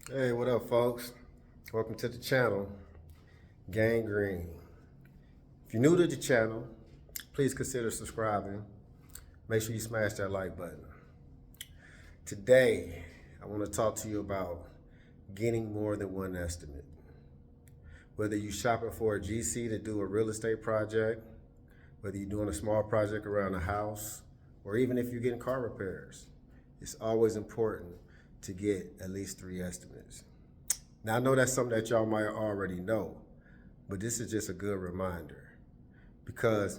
Hey, what up, folks? Welcome to the channel, Gangrene. If you're new to the channel, please consider subscribing. Make sure you smash that like button. Today, I want to talk to you about getting more than one estimate. Whether you're shopping for a GC to do a real estate project, whether you're doing a small project around the house, or even if you're getting car repairs, it's always important to get at least 3 estimates. Now, I know that's something that y'all might already know, but this is just a good reminder because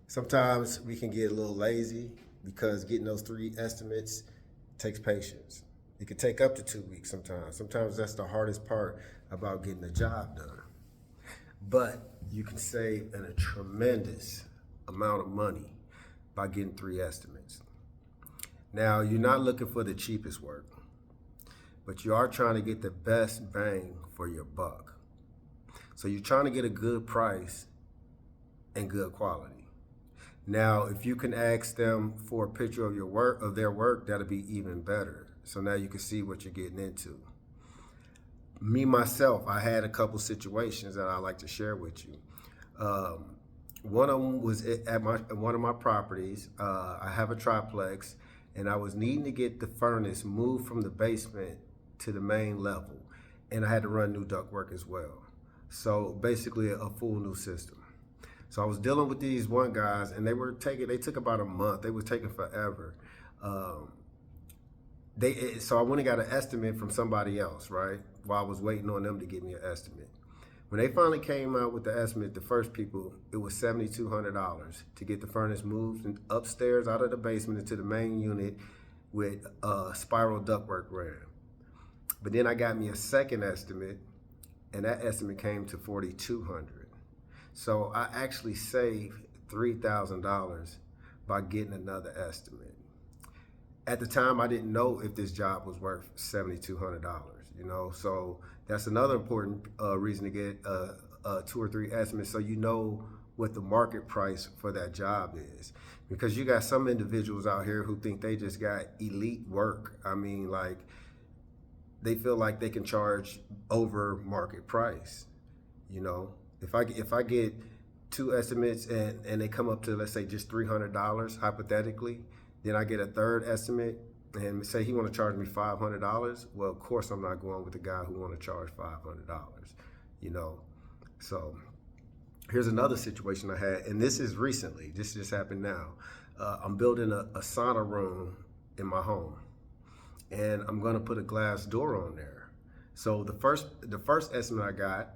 sometimes we can get a little lazy because getting those 3 estimates takes patience. It can take up to 2 weeks sometimes. Sometimes that's the hardest part about getting the job done. But you can save a tremendous amount of money by getting 3 estimates. Now, you're not looking for the cheapest work, but you are trying to get the best bang for your buck. So you're trying to get a good price and good quality. Now, if you can ask them for a picture of their work, that'll be even better. So now you can see what you're getting into. Me, myself, I had a couple situations that I'd like to share with you. One of them was at one of my properties. I have a triplex, and I was needing to get the furnace moved from the basement to the main level, and I had to run new ductwork as well. So basically a full new system. So I was dealing with these one guys, and they took about a month. They were taking forever. So I went and got an estimate from somebody else, right? While I was waiting on them to give me an estimate. When they finally came out with the estimate, the first people, it was $7,200 to get the furnace moved upstairs out of the basement into the main unit with spiral ductwork ran. But then I got me a second estimate, and that estimate came to $4,200. So I actually saved $3,000 by getting another estimate. At the time, I didn't know if this job was worth $7,200, you know? So that's another important reason to get 2 or 3 estimates, so you know what the market price for that job is. Because you got some individuals out here who think they just got elite work. I mean, like, they feel like they can charge over market price, you know? If I get 2 estimates and they come up to, let's say, just $300, hypothetically, then I get a third estimate and say he want to charge me $500. Well, of course I'm not going with the guy who want to charge $500, you know? So here's another situation I had, and this is recently, this just happened now. I'm building a sauna room in my home, and I'm gonna put a glass door on there. So the first estimate I got,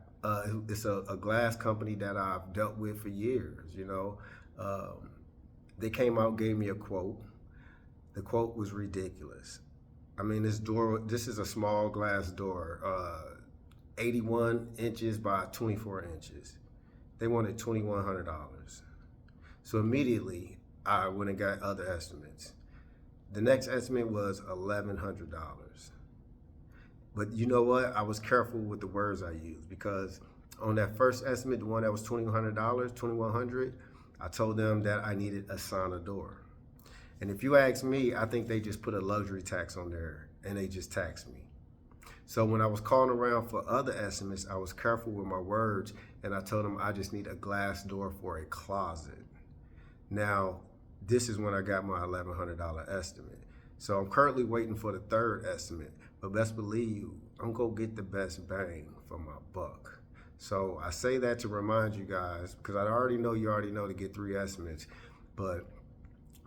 it's a glass company that I've dealt with for years, you know? They came out, gave me a quote. The quote was ridiculous. I mean, this is a small glass door, 81 inches by 24 inches. They wanted $2,100. So immediately, I went and got other estimates. The next estimate was $1,100. But you know what? I was careful with the words I used, because on that first estimate, the one that was $2,100, I told them that I needed a sauna door. And if you ask me, I think they just put a luxury tax on there and they just taxed me. So when I was calling around for other estimates, I was careful with my words, and I told them I just need a glass door for a closet. Now, this is when I got my $1,100 estimate. So I'm currently waiting for the third estimate, but best believe I'm gonna get the best bang for my buck. So I say that to remind you guys, because I already know you already know to get 3 estimates, but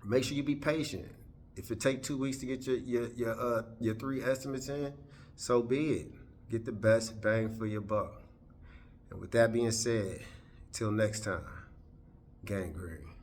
make sure you be patient. If it take 2 weeks to get your 3 estimates in, so be it. Get the best bang for your buck. And with that being said, till next time, gangrene.